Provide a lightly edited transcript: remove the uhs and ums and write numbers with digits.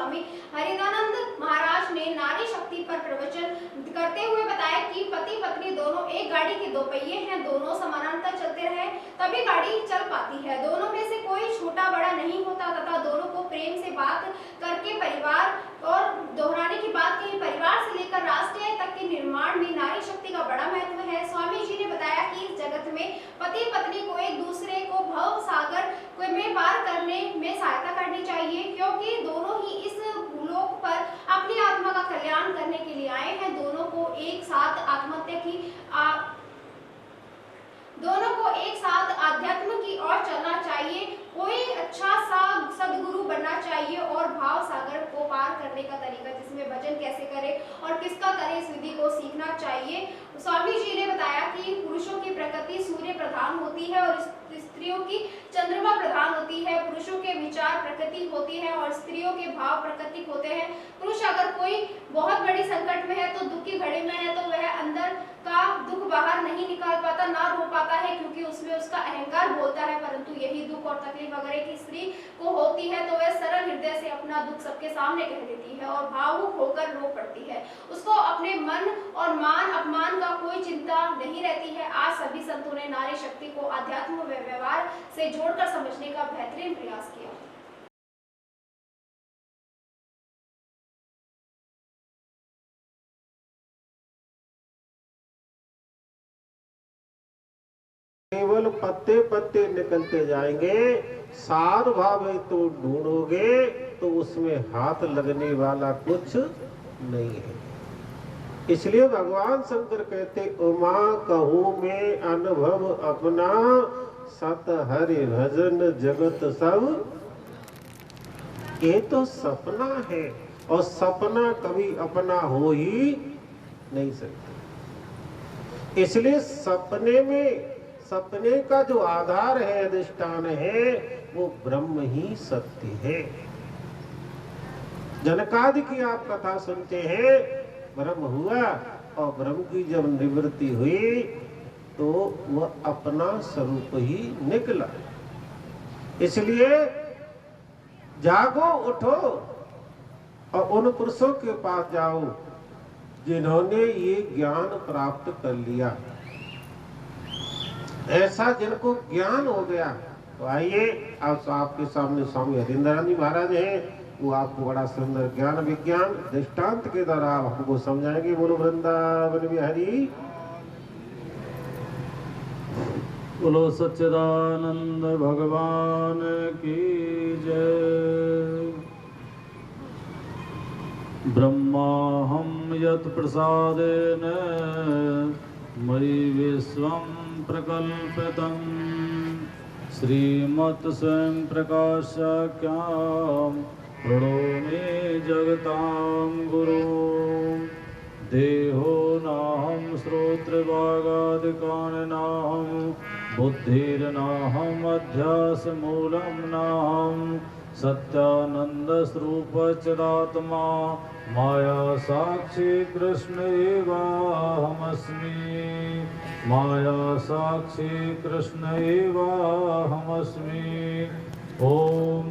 स्वामी हरिदानंद महाराज ने नारी शक्ति पर प्रवचन करते हुए बताया कि पति पत्नी दोनों एक गाड़ी के दो पहिए हैं, दोनों समानांतर चलते रहे तभी गाड़ी चल पाती है। दोनों में से कोई छोटा बड़ा नहीं होता तथा दोनों को प्रेम से बात करके परिवार और दोहराने की बात कही, परिवार से लेकर राष्ट्र तक के निर्माण में नारी शक्ति का बड़ा महत्व है। स्वामी जी ने बताया कि इस जगत में पति पत्नी को एक दूसरे को भव सागर में पार करने में सहायता करनी चाहिए, क्योंकि दोनों ही इस भूलोक पर अपनी आत्मा का कल्याण करने के लिए आए हैं। दोनों को एक साथ आध्यात्म की ओर चलना चाहिए। कोई अच्छा सा सदगुरु बनना चाहिए और भाव सागर को पार करने का तरीका, जिसमें भजन कैसे करे और किसका करे, इस विधि को सीखना चाहिए। स्वामी जी ने बताया कि पुरुषों की प्रकृति सूर्य प्रधान होती है और स्त्रियों की चंद्रमा प्रधान होती है। पुरुषों के विचार प्रकृति होती है और स्त्रियों के भाव प्राकृतिक होते हैं। पुरुष अगर कोई बहुत बड़ी संकट में है तो दुख की घड़ी में है तो वह अंदर का दुख बाहर नहीं निकाल पाता, ना रो पाता है, क्योंकि उसमें उसका अहंकार बोलता है। परंतु यही दुख और तकलीफ अगर एक स्त्री को होती है तो वह सरल हृदय से अपना दुख सबके सामने कह देती है और भावुक होकर रो पड़ती है। उसको अपने मन और मान अपमान का कोई चिंता नहीं रहती है। आज सभी संतों ने नारी शक्ति को आध्यात्म व व्यवहार से जोड़कर समझने का बेहतरीन प्रयास किया। केवल पत्ते पत्ते निकलते जाएंगे, सार भाव तो ढूंढोगे तो उसमें हाथ लगने वाला कुछ नहीं है। इसलिए भगवान शंकर कहते उमा कहूँ में अनुभव अपना, सत हरि भजन जगत सब। ये तो सपना है और सपना कभी अपना हो ही नहीं सकता। इसलिए सपने का जो आधार है, अधिष्ठान है, वो ब्रह्म ही सत्य है। जनकादि की आप कथा सुनते हैं, ब्रह्म हुआ और ब्रह्म की जब निवृत्ति हुई तो वह अपना स्वरूप ही निकला। इसलिए जागो, उठो और उन पुरुषों के पास जाओ जिन्होंने ये ज्ञान प्राप्त कर लिया। ऐसा जिनको ज्ञान हो गया तो आइए, आपके सामने स्वामी हरिंद्रानी महाराज हैं, वो आपको बड़ा सुंदर ज्ञान विज्ञान दृष्टांत के द्वारा हमको समझाएंगे। बोलो वृंदावन बिहारी, बोलो सच्चिदानंद भगवान की जय। ब्रह्माहं यत् प्रसादेन मयि विश्वं प्रकल्पितं, श्रीमत् स्वयं प्रकाशाख्यां प्रणोमि जगतां गुरुं। देहो नाहं श्रोत्रभागादिकानि नाहं, बुद्धिर्नाहं अध्यासमूलं नाहं, सत्यानंद स्वरूप चिदात्मा माया साक्षी कृष्ण एवाहमस्मि, माया साक्षी कृष्ण एवाहमस्मि। ओम